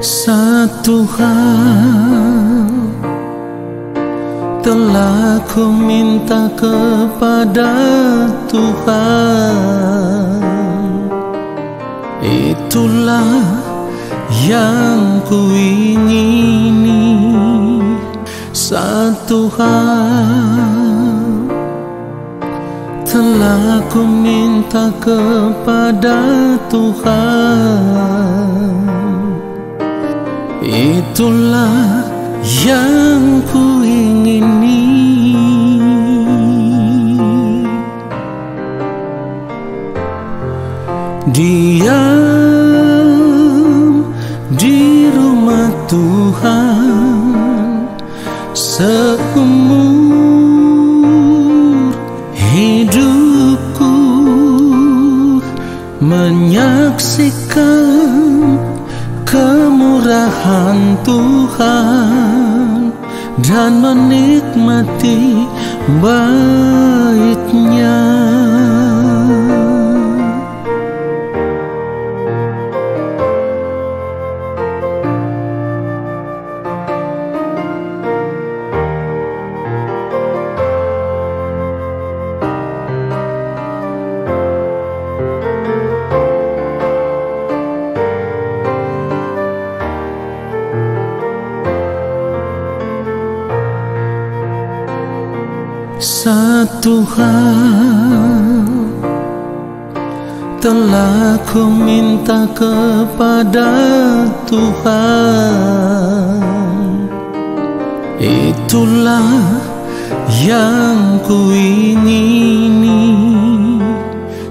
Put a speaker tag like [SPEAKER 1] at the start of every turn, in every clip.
[SPEAKER 1] Satu hal telah ku minta kepada Tuhan, itulah yang ku ingini. Satu hal telah ku minta kepada Tuhan, itulah yang ku ingini. Diam di rumah Tuhan seumur hidupku, menyaksikan kemurahan Tuhan dan menikmati bait-Nya. Satu hal telah ku minta kepada Tuhan, itulah yang ku ingini.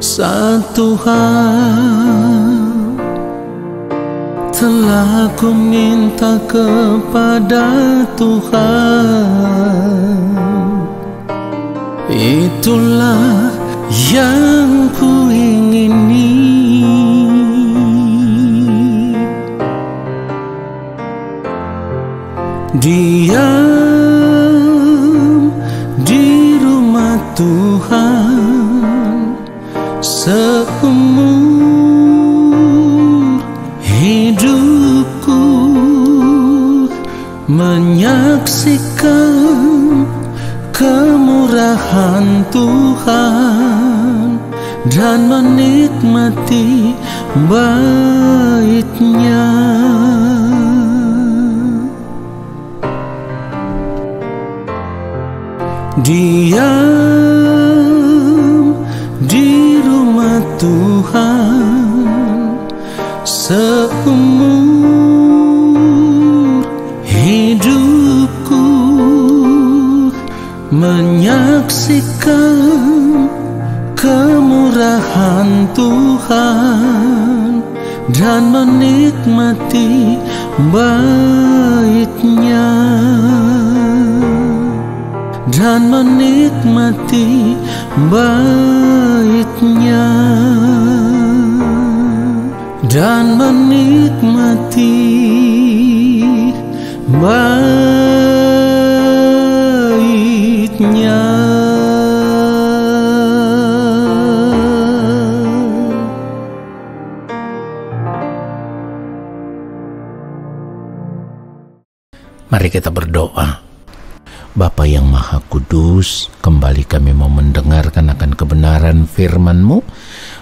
[SPEAKER 1] Satu hal telah ku minta kepada Tuhan, itulah yang ku ingini. Diam di rumah Tuhan seumur hidupku, menyaksikan kemurahan Tuhan dan menikmati bait-Nya. Diam di rumah Tuhan seumur hidupku, menyaksikan kemurahan Tuhan dan menikmati bait-Nya, dan menikmati bait-Nya, dan menikmati bait-Nya.
[SPEAKER 2] Mari kita berdoa. Bapa yang Maha Kudus, kembali kami mau mendengarkan akan kebenaran firman-Mu.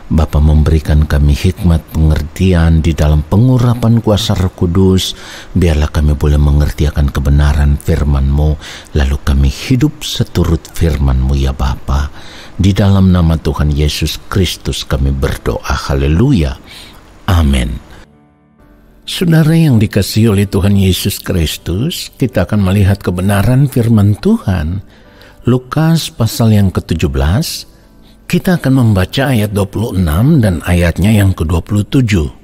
[SPEAKER 2] Bapa memberikan kami hikmat pengertian di dalam pengurapan kuasa Roh Kudus. Biarlah kami boleh mengerti akan kebenaran firman-Mu, lalu kami hidup seturut firman-Mu ya Bapa. Di dalam nama Tuhan Yesus Kristus kami berdoa. Haleluya. Amin. Saudara yang dikasihi oleh Tuhan Yesus Kristus, kita akan melihat kebenaran firman Tuhan. Lukas pasal yang ke-17, kita akan membaca ayat 26 dan ayatnya yang ke-27.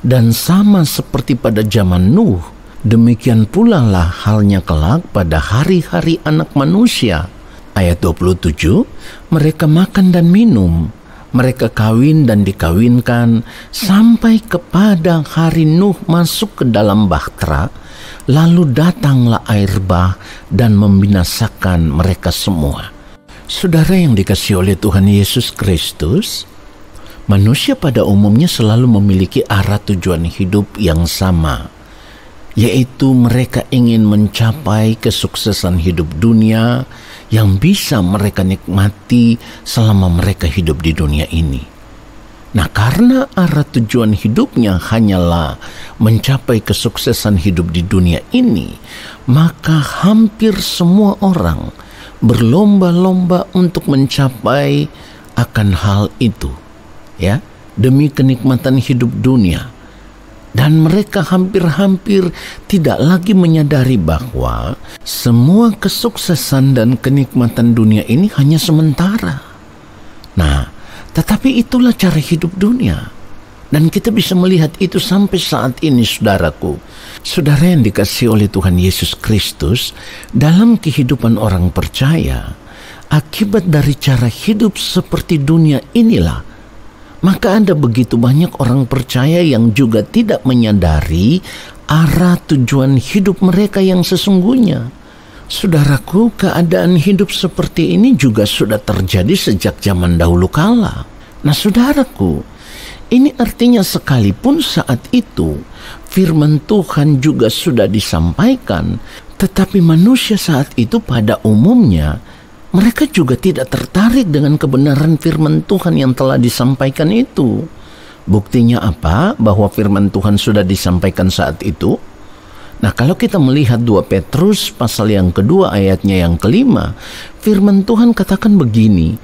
[SPEAKER 2] Dan sama seperti pada zaman Nuh, demikian pula lah halnya kelak pada hari-hari Anak Manusia. Ayat 27, mereka makan dan minum, mereka kawin dan dikawinkan, sampai kepada hari Nuh masuk ke dalam bahtera, lalu datanglah air bah dan membinasakan mereka semua. Saudara yang dikasihi oleh Tuhan Yesus Kristus, manusia pada umumnya selalu memiliki arah tujuan hidup yang sama. yaitu mereka ingin mencapai kesuksesan hidup dunia yang bisa mereka nikmati selama mereka hidup di dunia ini. Nah, karena arah tujuan hidupnya hanyalah mencapai kesuksesan hidup di dunia ini, maka hampir semua orang berlomba-lomba untuk mencapai akan hal itu, ya, demi kenikmatan hidup dunia. Dan mereka hampir-hampir tidak lagi menyadari bahwa semua kesuksesan dan kenikmatan dunia ini hanya sementara. Nah, tetapi itulah cara hidup dunia. Dan kita bisa melihat itu sampai saat ini, saudaraku. Saudara yang dikasihi oleh Tuhan Yesus Kristus, dalam kehidupan orang percaya, akibat dari cara hidup seperti dunia inilah, maka ada begitu banyak orang percaya yang juga tidak menyadari arah tujuan hidup mereka yang sesungguhnya. Saudaraku, keadaan hidup seperti ini juga sudah terjadi sejak zaman dahulu kala. Nah, saudaraku, ini artinya sekalipun saat itu firman Tuhan juga sudah disampaikan, tetapi manusia saat itu pada umumnya mereka juga tidak tertarik dengan kebenaran firman Tuhan yang telah disampaikan itu. Buktinya apa? Bahwa firman Tuhan sudah disampaikan saat itu. Nah, kalau kita melihat 2 Petrus pasal yang kedua ayatnya yang kelima, firman Tuhan katakan begini,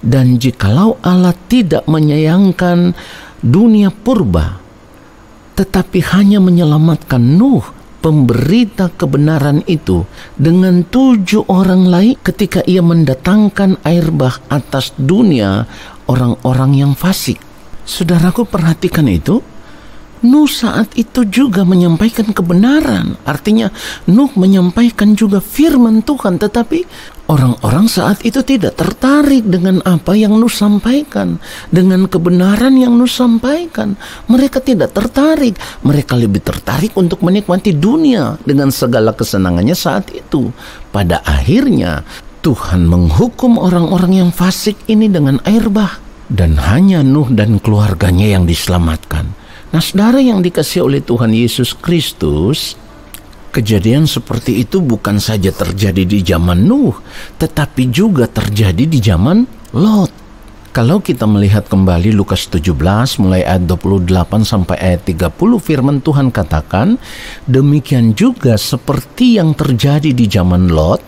[SPEAKER 2] dan jikalau Allah tidak menyayangkan dunia purba, tetapi hanya menyelamatkan Nuh, pemberita kebenaran itu, dengan 7 orang lain ketika ia mendatangkan air bah atas dunia orang-orang yang fasik. Saudaraku, perhatikan itu. Nuh saat itu juga menyampaikan kebenaran. Artinya Nuh menyampaikan juga firman Tuhan, tetapi orang-orang saat itu tidak tertarik dengan apa yang Nuh sampaikan, dengan kebenaran yang Nuh sampaikan. Mereka tidak tertarik. Mereka lebih tertarik untuk menikmati dunia dengan segala kesenangannya saat itu. Pada akhirnya Tuhan menghukum orang-orang yang fasik ini dengan air bah, dan hanya Nuh dan keluarganya yang diselamatkan. Nah, saudara yang dikasihi oleh Tuhan Yesus Kristus, kejadian seperti itu bukan saja terjadi di zaman Nuh, tetapi juga terjadi di zaman Lot. Kalau kita melihat kembali Lukas 17 mulai ayat 28 sampai ayat 30, firman Tuhan katakan, demikian juga seperti yang terjadi di zaman Lot,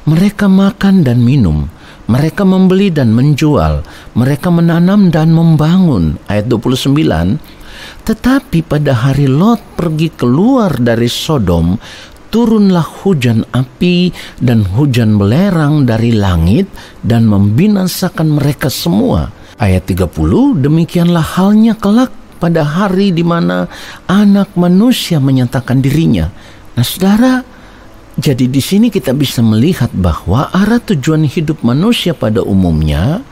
[SPEAKER 2] mereka makan dan minum, mereka membeli dan menjual, mereka menanam dan membangun. Ayat 29, tetapi pada hari Lot pergi keluar dari Sodom, turunlah hujan api dan hujan belerang dari langit dan membinasakan mereka semua. Ayat 30, demikianlah halnya kelak pada hari di mana anak manusia menyatakan dirinya. Nah, saudara, jadi di sini kita bisa melihat bahwa arah tujuan hidup manusia pada umumnya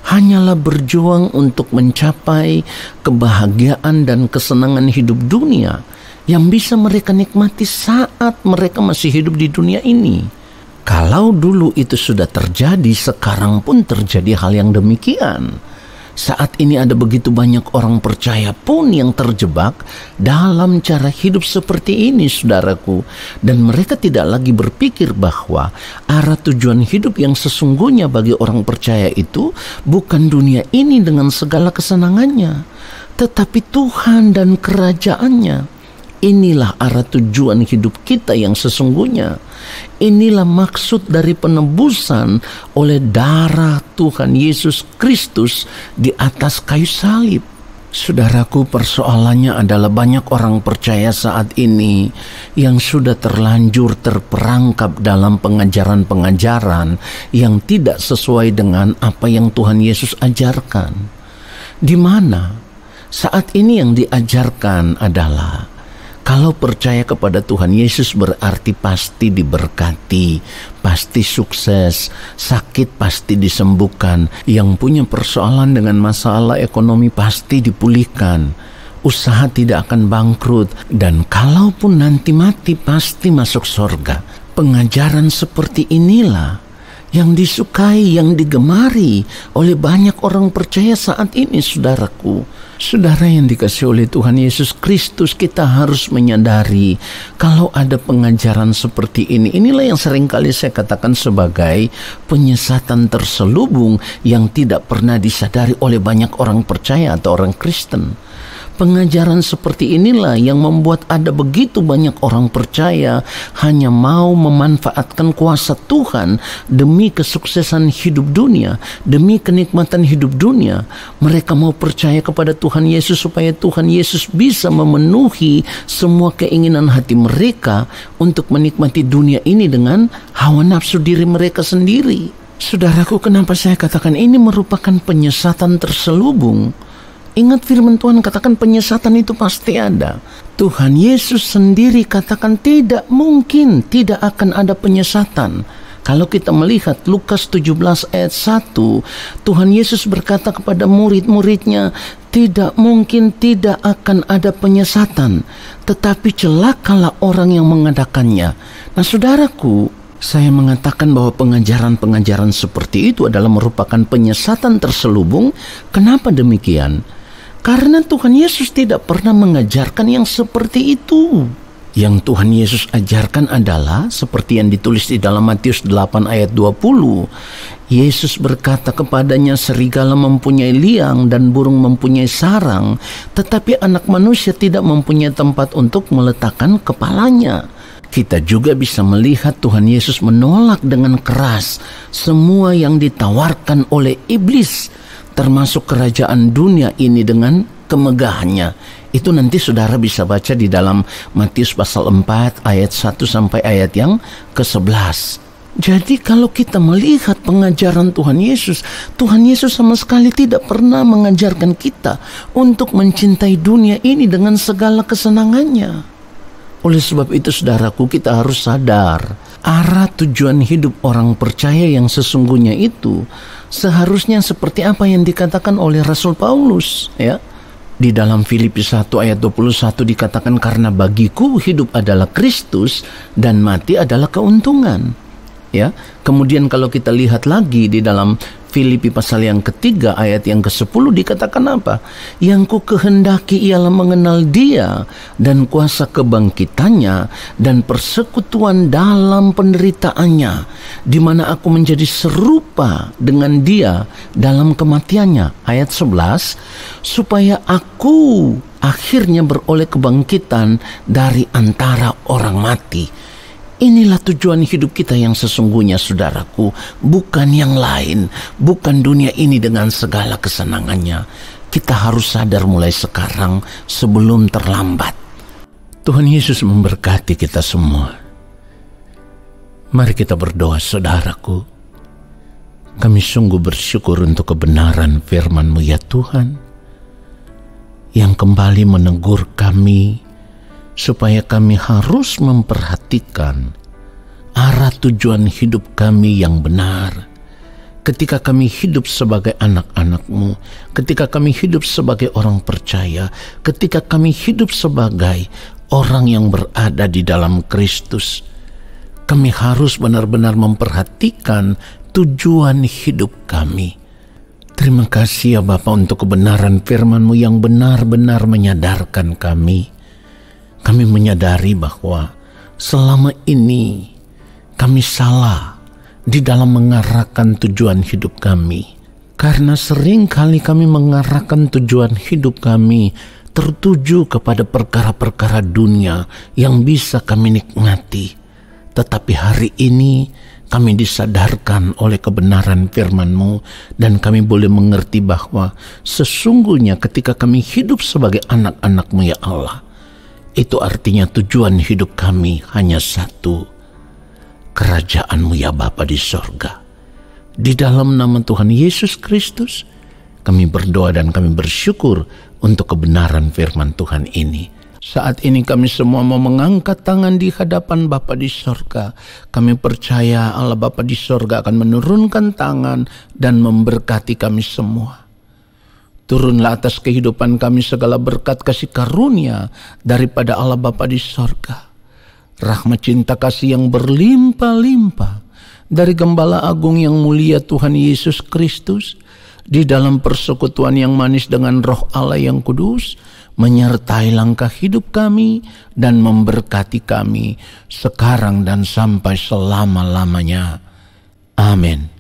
[SPEAKER 2] hanyalah berjuang untuk mencapai kebahagiaan dan kesenangan hidup dunia yang bisa mereka nikmati saat mereka masih hidup di dunia ini. Kalau dulu itu sudah terjadi, sekarang pun terjadi hal yang demikian. Saat ini ada begitu banyak orang percaya pun yang terjebak dalam cara hidup seperti ini, saudaraku. Dan mereka tidak lagi berpikir bahwa arah tujuan hidup yang sesungguhnya bagi orang percaya itu bukan dunia ini dengan segala kesenangannya, tetapi Tuhan dan kerajaannya. Inilah arah tujuan hidup kita yang sesungguhnya. Inilah maksud dari penebusan oleh darah Tuhan Yesus Kristus di atas kayu salib. Saudaraku, persoalannya adalah banyak orang percaya saat ini yang sudah terlanjur terperangkap dalam pengajaran-pengajaran yang tidak sesuai dengan apa yang Tuhan Yesus ajarkan. Di mana saat ini yang diajarkan adalah kalau percaya kepada Tuhan Yesus berarti pasti diberkati, pasti sukses, sakit pasti disembuhkan, yang punya persoalan dengan masalah ekonomi pasti dipulihkan, usaha tidak akan bangkrut, dan kalaupun nanti mati pasti masuk surga. Pengajaran seperti inilah yang disukai, yang digemari oleh banyak orang percaya saat ini, saudaraku. Saudara yang dikasihi oleh Tuhan Yesus Kristus, kita harus menyadari kalau ada pengajaran seperti ini. Inilah yang seringkali saya katakan sebagai penyesatan terselubung yang tidak pernah disadari oleh banyak orang percaya atau orang Kristen. Pengajaran seperti inilah yang membuat ada begitu banyak orang percaya hanya mau memanfaatkan kuasa Tuhan demi kesuksesan hidup dunia, demi kenikmatan hidup dunia. Mereka mau percaya kepada Tuhan Yesus supaya Tuhan Yesus bisa memenuhi semua keinginan hati mereka untuk menikmati dunia ini dengan hawa nafsu diri mereka sendiri. Saudaraku, kenapa saya katakan ini merupakan penyesatan terselubung? Ingat firman Tuhan katakan penyesatan itu pasti ada. Tuhan Yesus sendiri katakan tidak mungkin tidak akan ada penyesatan. Kalau kita melihat Lukas 17 ayat 1, Tuhan Yesus berkata kepada murid-muridnya, tidak mungkin tidak akan ada penyesatan, tetapi celakalah orang yang mengadakannya. Nah saudaraku, saya mengatakan bahwa pengajaran-pengajaran seperti itu adalah merupakan penyesatan terselubung. Kenapa demikian? Karena Tuhan Yesus tidak pernah mengajarkan yang seperti itu. Yang Tuhan Yesus ajarkan adalah seperti yang ditulis di dalam Matius 8 ayat 20. Yesus berkata kepadanya, serigala mempunyai liang dan burung mempunyai sarang, tetapi anak manusia tidak mempunyai tempat untuk meletakkan kepalanya. Kita juga bisa melihat Tuhan Yesus menolak dengan keras semua yang ditawarkan oleh iblis, termasuk kerajaan dunia ini dengan kemegahannya. Itu nanti saudara bisa baca di dalam Matius pasal 4 ayat 1 sampai ayat yang ke-11. Jadi kalau kita melihat pengajaran Tuhan Yesus sama sekali tidak pernah mengajarkan kita untuk mencintai dunia ini dengan segala kesenangannya. Oleh sebab itu saudaraku, kita harus sadar arah tujuan hidup orang percaya yang sesungguhnya itu seharusnya seperti apa yang dikatakan oleh Rasul Paulus, ya. Di dalam Filipi 1 ayat 21 dikatakan, karena bagiku hidup adalah Kristus dan mati adalah keuntungan. Ya, kemudian kalau kita lihat lagi di dalam Filipi pasal yang ketiga ayat yang ke-10 dikatakan apa? Yang ku kehendaki ialah mengenal Dia dan kuasa kebangkitannya dan persekutuan dalam penderitaannya, di mana aku menjadi serupa dengan Dia dalam kematiannya. Ayat 11, supaya aku akhirnya beroleh kebangkitan dari antara orang mati. Inilah tujuan hidup kita yang sesungguhnya saudaraku, bukan yang lain, bukan dunia ini dengan segala kesenangannya. Kita harus sadar mulai sekarang sebelum terlambat. Tuhan Yesus memberkati kita semua. Mari kita berdoa saudaraku. Kami sungguh bersyukur untuk kebenaran firman-Mu ya Tuhan, yang kembali menegur kami supaya kami harus memperhatikan arah tujuan hidup kami yang benar. Ketika kami hidup sebagai anak-anak-Mu, ketika kami hidup sebagai orang percaya, ketika kami hidup sebagai orang yang berada di dalam Kristus, kami harus benar-benar memperhatikan tujuan hidup kami. Terima kasih ya Bapa untuk kebenaran firman-Mu yang benar-benar menyadarkan kami. Kami menyadari bahwa selama ini kami salah di dalam mengarahkan tujuan hidup kami. Karena seringkali kami mengarahkan tujuan hidup kami tertuju kepada perkara-perkara dunia yang bisa kami nikmati. Tetapi hari ini kami disadarkan oleh kebenaran firman-Mu dan kami boleh mengerti bahwa sesungguhnya ketika kami hidup sebagai anak-anak-Mu ya Allah, itu artinya tujuan hidup kami hanya satu, kerajaan-Mu ya Bapa di sorga. Di dalam nama Tuhan Yesus Kristus, kami berdoa dan kami bersyukur untuk kebenaran firman Tuhan ini. Saat ini kami semua mau mengangkat tangan di hadapan Bapa di sorga. Kami percaya Allah Bapa di sorga akan menurunkan tangan dan memberkati kami semua. Turunlah atas kehidupan kami segala berkat kasih karunia daripada Allah Bapa di sorga. Rahmat cinta kasih yang berlimpah-limpah dari Gembala Agung yang mulia Tuhan Yesus Kristus, di dalam persekutuan yang manis dengan Roh Allah yang kudus, menyertai langkah hidup kami dan memberkati kami sekarang dan sampai selama-lamanya. Amin.